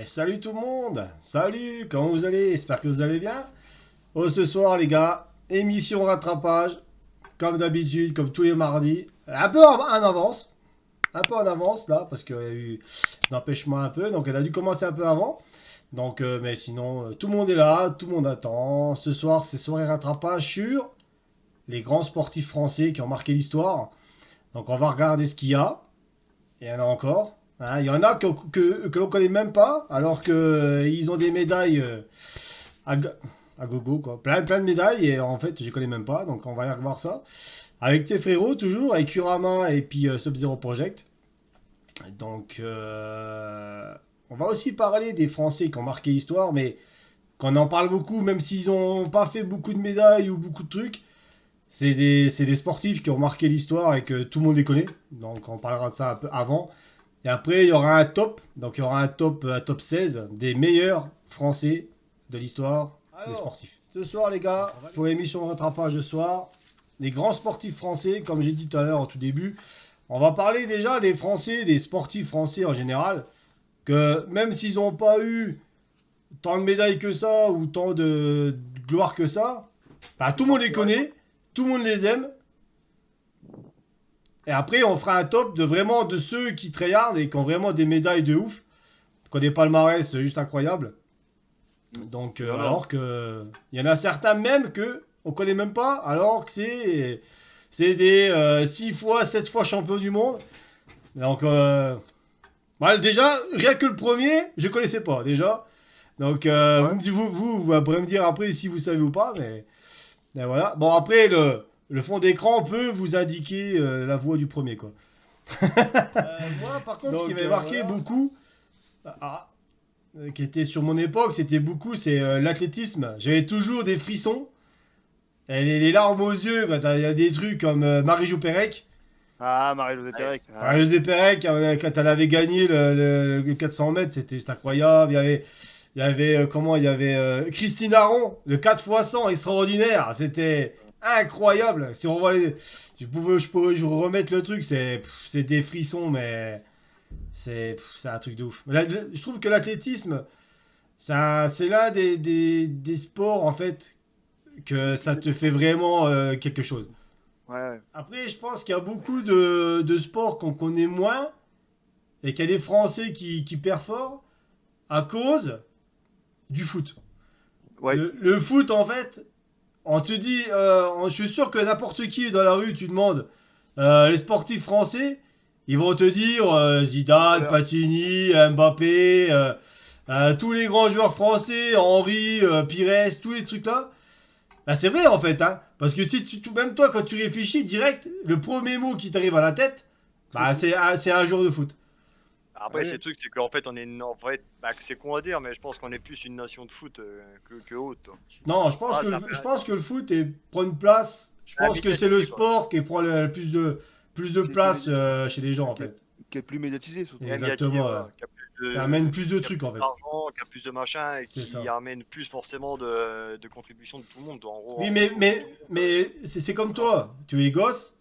Salut tout le monde. Salut, comment vous allez? J'espère que vous allez bien. Oh, ce soir les gars, émission rattrapage, comme d'habitude, comme tous les mardis. Un peu en avance. Un peu en avance là, parce qu'il y a eu un empêchement un peu, donc elle a dû commencer un peu avant. Donc, mais sinon, tout le monde est là, tout le monde attend. Ce soir, c'est soirée rattrapage sur les grands sportifs français qui ont marqué l'histoire. Donc on va regarder ce qu'il y a. Il y en a encore. Hein, il y en a que l'on connaît même pas, alors que ils ont des médailles à, go- à gogo, quoi. Plein de médailles, et en fait, je connais même pas, donc on va aller revoir ça. Avec tes frérots, toujours, avec Kurama et puis Sub-Zero Project. Donc, on va aussi parler des Français qui ont marqué l'histoire, mais qu'on en parle beaucoup, même s'ils n'ont pas fait beaucoup de médailles ou beaucoup de trucs. C'est des sportifs qui ont marqué l'histoire et que tout le monde les connaît. Donc on parlera de ça un peu avant. Et après, il y aura un top. Donc il y aura un top 16 des meilleurs Français de l'histoire des sportifs. Ce soir, les gars, pour l'émission de rattrapage ce soir, les grands sportifs français, comme j'ai dit tout à l'heure au tout début, on va parler déjà des Français, des sportifs français en général, que même s'ils n'ont pas eu tant de médailles que ça ou tant de gloire que ça, bah, tout le monde les connaît, tout le monde les aime. Et après, on fera un top de vraiment de ceux qui tryhardent et qui ont vraiment des médailles de ouf. Qu'on des palmarès juste incroyables. Donc, alors que il y en a certains même que on connaît même pas, alors que c'est des 6 fois, 7 fois champion du monde. Donc, bah, déjà, rien que le premier, je connaissais pas déjà. Donc, Ouais. vous pourrez me dire après si vous savez ou pas, mais voilà. Bon, après, le fond d'écran peut vous indiquer la voix du premier, quoi. Moi, par contre, ce qui m'avait marqué voilà. Beaucoup, ah, qui était sur mon époque, c'était beaucoup, c'est l'athlétisme. J'avais toujours des frissons, et les larmes aux yeux quand il y a des trucs comme Marie-Jo Pérec. Ah, Marie-Josée Ouais. Pérec. Ah, Marie-Josée Pérec, quand elle avait gagné le 400 mètres, c'était juste incroyable. Il y avait comment? Il y avait Christine Aron, le 4 x 100, extraordinaire. C'était incroyable. Si on voit les. Je pourrais vous remettre le truc, c'est des frissons, mais c'est un truc de ouf. Je trouve que l'athlétisme, c'est l'un des sports, en fait, que ça te fait vraiment quelque chose. ouais. Après, je pense qu'il y a beaucoup de sports qu'on connaît moins et qu'il y a des Français qui performent à cause du foot. Ouais. Le foot, en fait, on te dit, je suis sûr que n'importe qui dans la rue, tu demandes les sportifs français, ils vont te dire Zidane, Voilà. Platini, Mbappé, tous les grands joueurs français, Henry, Pires, tous les trucs là. Bah, c'est vrai en fait, hein, parce que si même toi, quand tu réfléchis direct, le premier mot qui t'arrive à la tête, C'est bah, fou. c'est un joueur de foot. Après, c'est Ouais. le truc, c'est qu'en fait, on est en fait, bah, c'est con à dire, mais je pense qu'on est plus une nation de foot que autre, toi. Non, je pense Ah, que ça je fait pense que le foot prend une place. Je un pense que c'est le médiatisé, quoi. sport qui prend le plus de Qui est le plus place médiatisé. chez les gens en Qui est, fait. qui est le plus médiatisé, surtout. Et médiatisé, Exactement. voilà. Ça amène plus de Qui a trucs plus en fait. d'argent, qui a plus de machin, et C'est qui ça. amène plus forcément de contribution de tout le monde. En gros, Oui, en gros, mais, faut que tout mais, le monde. mais c'est comme Voilà. toi. Tu es gosse.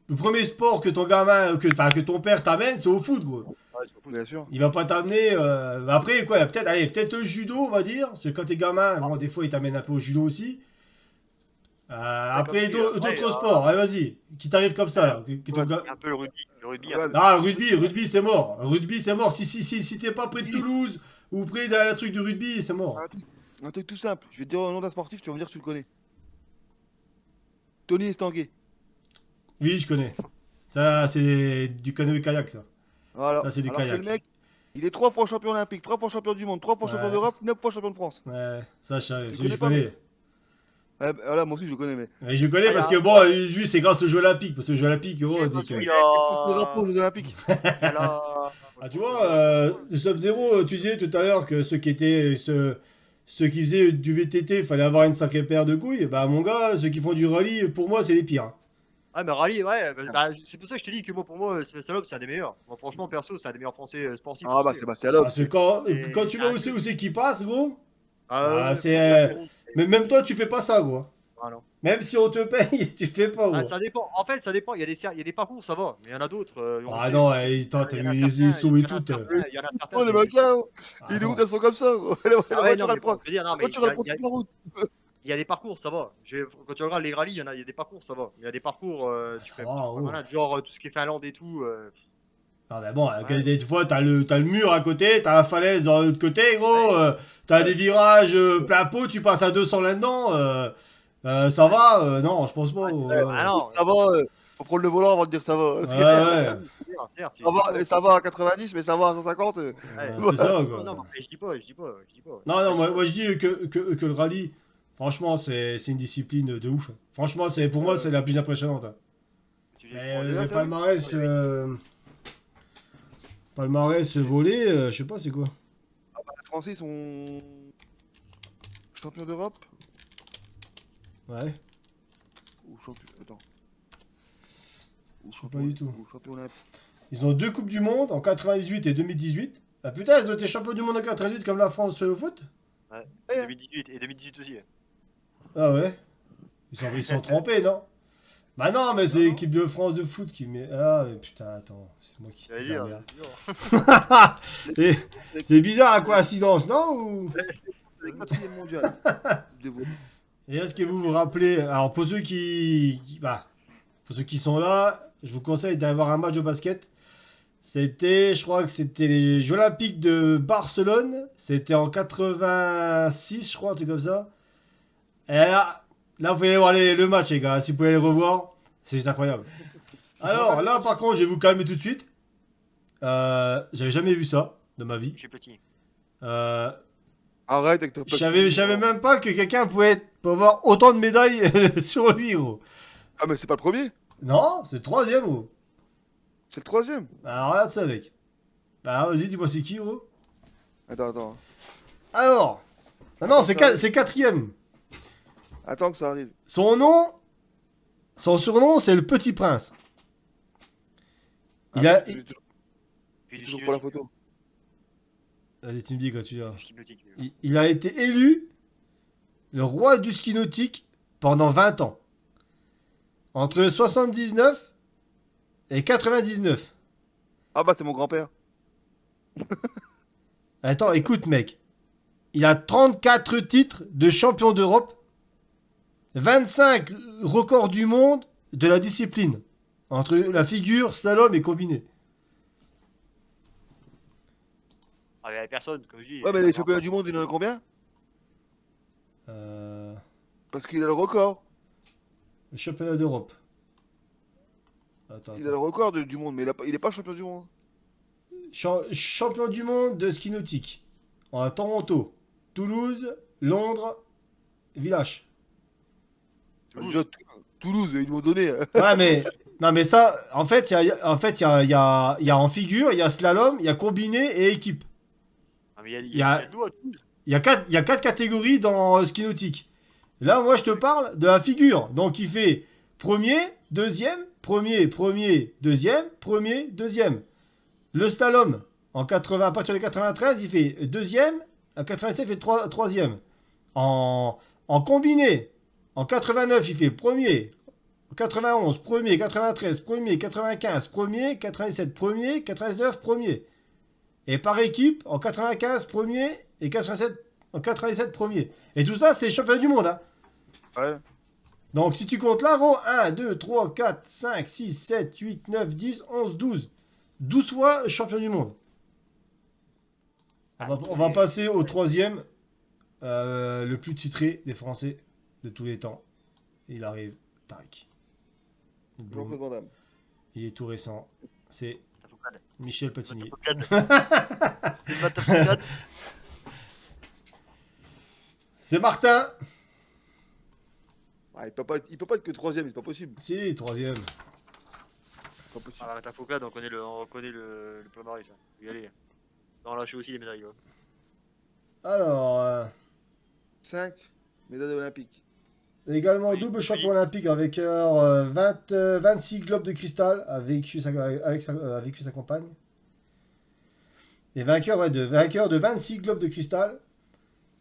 Le premier sport que ton gamin, que ton père t'amène, c'est au foot, gros. Ouais, c'est le foot. Bien sûr. Il va pas t'amener. Après, quoi, peut-être le judo, on va dire. Parce que quand t'es gamin, Ah, bon, des fois, il t'amène un peu au judo aussi. t'as comme Après, dit, après, d'autres sports. Allez, vas-y. Qui t'arrive comme ça, euh, là. Que Ouais. ton un peu le rugby. Le rugby, un Ouais. peu. Ah, le rugby, c'est mort. Le rugby, c'est mort. Si t'es pas près de Dis, Toulouse ou près d'un truc du rugby, c'est mort. un truc tout simple. Je vais te dire le nom d'un sportif, tu vas me dire si tu le connais. Tony Estanguet. Oui, je connais. Ça, c'est du canoë-kayak, ça. Voilà. Ça, c'est du Alors que le kayak. mec, il est 3 fois champion olympique, 3 fois champion du monde, 3 fois champion Ouais, d'Europe, 9 fois champion de France. ouais. Ça, Tu le je connais pas, mec? connais. Ouais, bah, voilà, moi aussi je le connais, mais. Ouais, je Ah, connais il y parce a que, bon, lui, c'est grâce aux Jeux Olympiques. Parce que les Jeux Olympiques, si, gros, on de dit toute que. façon, Il porte le drapeau aux Jeux Olympiques. il y a la. Ah, tu Franchement, vois, franchement, Sub-Zero, tu disais tout à l'heure que ceux qui faisaient du VTT, fallait avoir une sacrée paire de couilles. Bah, mon gars, ceux qui font du rallye, pour moi, c'est les pires. Hein. ah, mais Rally, ouais, bah, c'est pour ça que je te dis que moi, pour moi, Sébastien Loeb, c'est un des meilleurs. Moi, franchement, perso, c'est un des meilleurs français sportifs Ah bah français. Sébastien Loeb, Parce que c'est. quand Et tu c'est vois un où dieu. c'est qui passe, gros, Ah bah, ouais, franchement, mais même toi, tu fais pas ça, gros. Ah non. Même si on te paye, tu fais pas, Ah, gros. ça dépend. En fait, ça dépend. Il y a des parcours, ça va. Mais il y en a d'autres, on le Ah sait. non, toi, Il t'as y en vu a les certains, sauts et tout. il y en a certains, Oh, les machins, Ah les non. routes, elles sont comme ça, gros. La Ah ouais, non, voiture, mais elle prend. bon, je veux dire, non, La mais voiture, elle prend toute la route. il y a des parcours, ça va. Quand tu regardes les rallyes, il y a des parcours, ça va. Mais il y a des parcours, tu Ça fais va, pas oh. malade. Genre, tout ce qui est Finlande et tout. Ah bah bon, Ouais. des fois t'as le mur à côté, t'as la falaise de l'autre côté, gros, Ouais. t'as Ouais. des virages plein pot, tu passes à 200 là-dedans, ça Ouais. va, non, je pense pas. Ouais, c'est ça. Ah Ouais, non. Ça va, faut prendre le volant avant de dire ça va. ouais, ouais, Certes, Ça va, et ça va à 90, mais ça va à 150. Ouais. c'est ça, Non, non, quoi. mais je dis pas. C'est Non, pas non, dit ça. moi je dis que le rallye, franchement, c'est une discipline de ouf. Franchement, pour moi, c'est la plus impressionnante, hein. Mais Déjà, le t'as vu palmarès volé, je sais pas c'est quoi. Les Français sont champions d'Europe Ouais, ou champion. Attends. Ou sais pas du tout. Ou champion olympique. Ils ont 2 Coupes du Monde en 98 et 2018. Ah putain, ils ont été champions du monde en 98 comme la France au foot. Ouais. Ouais. 2018 et 2018 aussi. Ah ouais. Ils sont trompés, non? Bah non, mais c'est Non, non. l'équipe de France de foot qui met. Ah mais putain, attends, c'est moi qui J'allais dis la dire. merde. J'allais dire. Et c'est bizarre la coïncidence, non ou... C'est le 4e mondial. de volley. Et est-ce que vous vous rappelez... Alors pour ceux pour ceux qui sont là, je vous conseille d'aller voir un match de basket. Je crois que c'était les Jeux Olympiques de Barcelone. C'était en 86, je crois, un truc comme ça. Et là vous pouvez aller voir le match, les gars. Si vous pouvez les revoir, c'est juste incroyable. Alors là, par contre, je vais vous calmer tout de suite. J'avais jamais vu ça de ma vie. Je suis petit. Euh, Arrête avec ton je savais même pas que quelqu'un pouvait avoir autant de médailles sur lui, gros. Ah, mais c'est pas le premier, Non, c'est le troisième, gros. c'est le 3e. Alors regarde ça, mec. Bah vas-y, dis-moi c'est qui, gros. Attends. Alors, ah non, Attends, c'est quatrième. Attends que ça arrive. Son surnom, c'est le Petit Prince. Il a... Attends, je Puis suis du toujours pour la ski photo. Vas-y, tu me dis quand tu l'as. nautique. Il a été élu le roi du ski nautique pendant 20 ans. Entre 79 et 99. Ah bah c'est mon grand-père. Attends, écoute, mec. Il a 34 titres de champion d'Europe, 25 records du monde de la discipline, entre la figure, slalom et combiné. Ah, mais il y avait personne, comme je dis. Ouais, mais les championnats du monde, il en a combien? Euh, Parce qu'il a le record. le championnat d'Europe. Attends, Il a le record du monde, mais il est pas champion du monde. Champion du monde de ski nautique. À Toronto, Toulouse, Londres, Villach. Déjà, Toulouse, ils m'ont donné. Ouais, mais non, mais ça, en fait, il y a en figure, il y a slalom, il y a combiné et équipe. Ah, mais il Il y y a a- de l'eau à Toulouse. Il y a quatre catégories dans le ski nautique. Là, moi, je te parle de la figure. Donc, il fait premier, deuxième, premier, deuxième. Le slalom, à partir de 93, il fait deuxième. En 87, il fait troisième. En combiné, en 89, il fait premier. En 91, premier. 93, premier. 95, premier. 97, premier. 99, premier. Et par équipe, en 95, premier. Et en 97, premier. Et tout ça, c'est les championnats du monde, hein. Ouais. Donc si tu comptes là, gros, 1, 2, 3, 4, 5, 6, 7, 8, 9, 10, 11, 12. 12 fois champion du monde. On va passer au troisième, le plus titré des Français de tous les temps. Il arrive, Tariq. Boum. Jean-Claude Van Damme. Il est tout récent. C'est T'as focade. Michel Platini. C'est pas ta focade. C'est Martin. Ah, il peut pas être que 3e, c'est pas possible. Si, troisième. C'est pas possible. Ah, ta focade, on connaît le palmarès. Ça. Faut y aller. On lâche aussi les médailles. Là. Alors, 5 médailles olympiques. également Oui, double oui. champion olympique avec 26 globes de cristal a vécu a vécu sa compagne. Et vainqueur de 26 globes de cristal.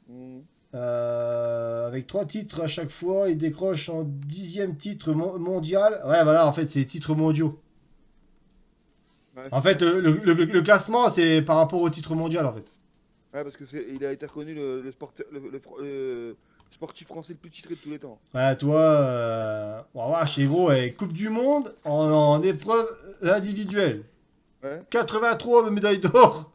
Mmh. Avec 3 titres à chaque fois, il décroche en 10e titre mondial. Ouais, voilà, en fait, c'est les titres mondiaux. Ouais, En fait, le classement, c'est par rapport au titre mondial, en fait. ouais, parce que il a été reconnu le sportif français le plus titré de tous les temps. Ouais, toi, oh, vache, gros, Coupe du Monde en épreuve individuelle. Ouais, 83 médailles d'or,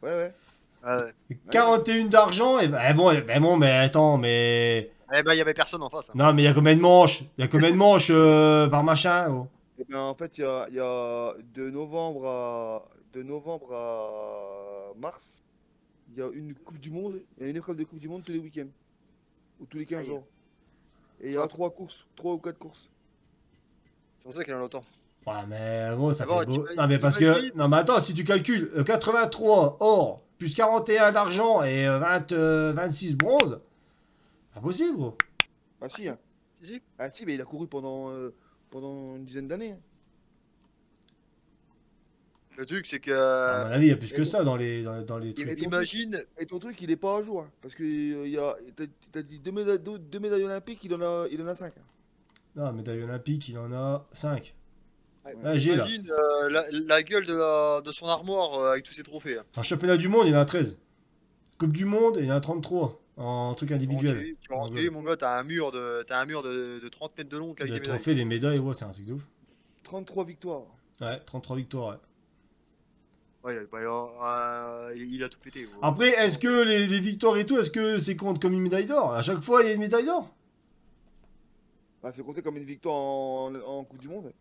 ouais, ouais. Ouais. 41 d'argent, et bon, mais attends, mais. Eh ben, il y avait personne en face, hein. Non, mais il y a combien de manches? Il y a combien de manches par machin, gros? Eh ben, en fait, il y a de novembre à mars, il y a une Coupe du Monde, il y a une épreuve de Coupe du Monde tous les week-ends, ou tous les 15 Aïe. jours. Et il y Ça, a 3 courses, 3 ou 4 courses. c'est pour ça qu'il en a autant. Ouais, mais gros, ça Ah fait bon, beau. Non, mais parce que. t'imagines? Non, mais attends, si tu calcules 83 or, plus 41 d'argent et 26 bronze, pas possible, gros. Ah Ah si, si, hein. si, si. Ah si, mais il a couru pendant une dizaine d'années, hein. Le truc, c'est À que. mon avis, il y a plus Et que ton, ça dans les et trucs. ton truc, Imagine. et ton truc, il est pas à jour, hein, parce que t'as dit 2 médailles olympiques, il en a 5. Non, médaille olympique, il en a 5. Ouais, Ouais. Ouais, j'ai là. imagine la gueule de son armoire avec tous ses trophées, hein. En championnat du monde, il en a 13. Coupe du monde, il en a 33 en truc individuel. Tu vas En enculer, goal. mon gars, t'as un mur de 30 mètres de long avec Les des médailles. trophées, les médailles, ouais, c'est un truc de ouf. 33 victoires. Ouais, 33 victoires, ouais. Ouais, il a tout pété, gros. Après, est-ce que les victoires et tout, est-ce que c'est compte comme une médaille d'or? À chaque fois, il y a une médaille d'or? Bah, c'est compté comme une victoire en Coupe du Monde.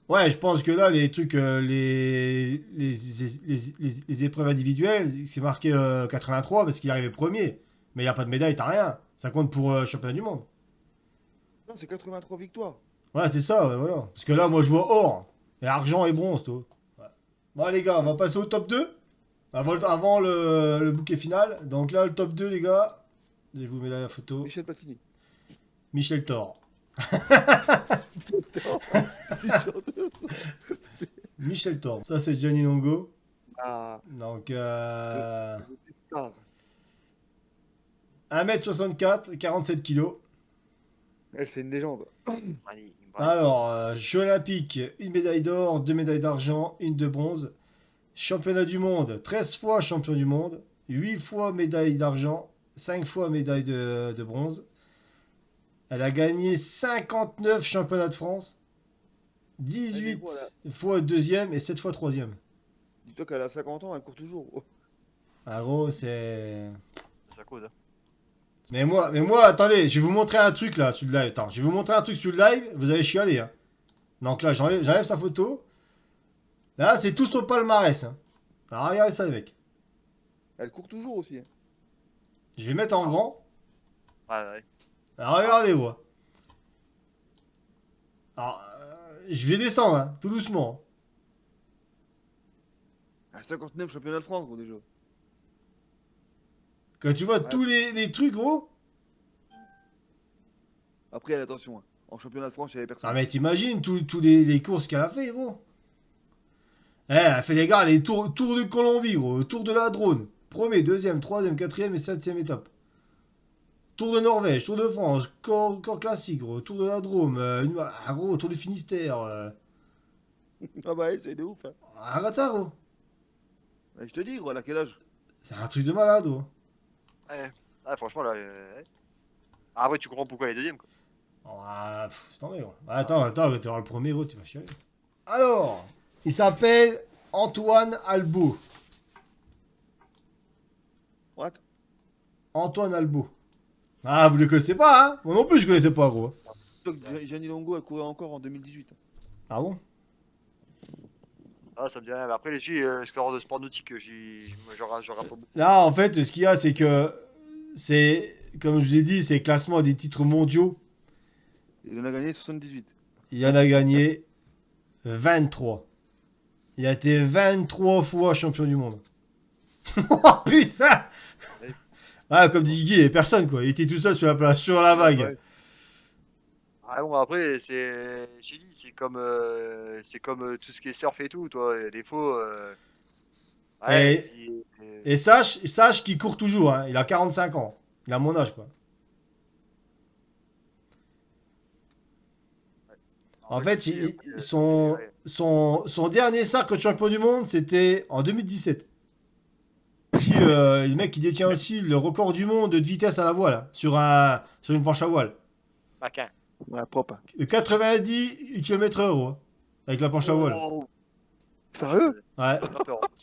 Ouais, je pense que là, les trucs, les épreuves individuelles, c'est marqué 83 parce qu'il est arrivé premier. Mais il n'y a pas de médaille, t'as rien. Ça compte pour championnat du monde. Non, c'est 83 victoires. Ouais, c'est ça, ouais, voilà. Parce que là, moi, je vois or. Et argent et bronze, toi. Ouais. Bon, les gars, on va passer au top 2. Avant le bouquet final. Donc là, le top 2, les gars. Je vous mets la photo. Michel Platini. Michel Thor. C'était une chanteuse. Michel Thor. Ça, c'est Gianni Longo. Ah, Donc, c'était une star. 1m64, 47 kilos. Elle, c'est une légende. Allez, Alors, Jeux olympiques, une médaille d'or, 2 médailles d'argent, une de bronze. Championnat du monde, 13 fois champion du monde, 8 fois médaille d'argent, 5 fois médaille de bronze. Elle a gagné 59 championnats de France, Elle 18 est quoi, là? fois deuxième et 7 fois troisième. Dis-toi qu'elle a 50 ans, elle court toujours. Oh. Ah gros, c'est... ça cause, hein. Mais moi, attendez, je vais vous montrer un truc là sur le live. Attends, je vais vous montrer un truc sur le live, vous allez chialer. Hein. Donc là, j'enlève sa photo. Là, c'est tout son palmarès. Hein. Alors, regardez ça, mec. Elle court toujours aussi, hein. Je vais mettre en grand. Ouais, ouais. Alors, regardez, moi. Alors, je vais descendre, hein, tout doucement. À 59 championnats de France, gros, déjà. Quand tu vois Ouais. tous les trucs, gros. Après, attention, hein. En championnat de France, il y avait Ah, personne. mais t'imagines tous les courses qu'elle a fait, gros. Eh, elle a fait, les gars, les tours de Colombie, gros. Tour de la Drône. Premier, deuxième, troisième, quatrième et septième étape. Tour de Norvège, Tour de France, corps classique, gros. Tour de la Drôme. Gros, Tour du Finistère. Ah bah, elle, c'est de ouf, hein. Regarde ça, gros. Ouais, je te dis, gros, elle a quel âge? C'est un truc de malade, gros. Ouais. Ah, franchement, là. Ouais. Ah, après, tu comprends pourquoi elle est deuxième, quoi. Oh, c'est tombé, gros. Attends, quand tu auras le premier, gros, tu vas chialer. Alors, il s'appelle Antoine Albo. What? Antoine Albo. Ah, vous le connaissez pas, hein? Moi non plus, je connaissais pas, gros. Dis-toi que Gianni Longo, elle courait encore en 2018. Ah bon? Ah, ça me dit rien. Mais après, les filles, score de sport nautique, moi, j'aurai pas beaucoup. Là, en fait, ce qu'il y a, c'est que c'est, comme je vous ai dit, c'est classement des titres mondiaux. Il en a gagné 78. Il en a gagné 23. Il a été 23 fois champion du monde. Oh putain! Ah, comme dit Guigui, il n'y avait personne, quoi. Il était tout seul sur la plage, sur la vague. Ouais. Ah bon, après, j'ai dit, c'est comme tout ce qui est surf et tout, toi. Des fois, Ouais, Et- Et sache qu'il court toujours, hein. Il a 45 ans. Il a mon âge, quoi. En fait, son dernier sacre de champion du monde, c'était en 2017. Aussi, le mec qui détient aussi le record du monde de vitesse à la voile, hein, sur une planche à voile. Maquin. Ouais, propre. 90 km/h, hein, avec la planche à voile. Oh, Sérieux? Ouais. ça fait peur. Et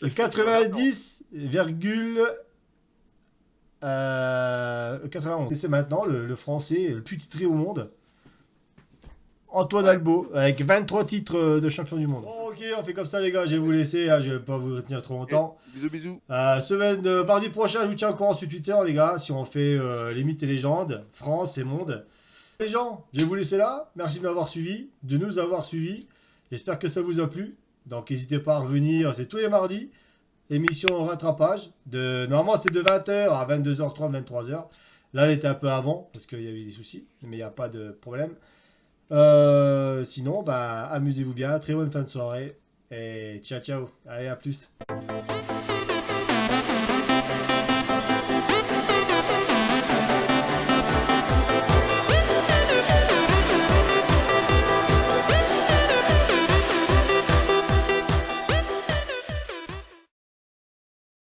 91. Et c'est maintenant le français le plus titré au monde. Antoine Ouais. Albo, avec 23 titres de champion du monde. Bon, ok, on fait comme ça, les gars. Je vais vous laisser. Hein, je vais pas vous retenir trop longtemps. Bisous, bisous. Mardi prochain, je vous tiens au courant sur Twitter, les gars. Si on fait les mythes et légendes, France et monde. Les gens, je vais vous laisser là. Merci de m'avoir suivi, de nous avoir suivis. J'espère que ça vous a plu. Donc, n'hésitez pas à revenir. C'est tous les mardis. Émission en rattrapage. Normalement, c'était de 20h à 22h30, 23h. Là, elle était un peu avant parce qu'il y a eu des soucis. Mais il n'y a pas de problème. Sinon, bah, amusez-vous bien. Très bonne fin de soirée. Et ciao, ciao. Allez, à plus.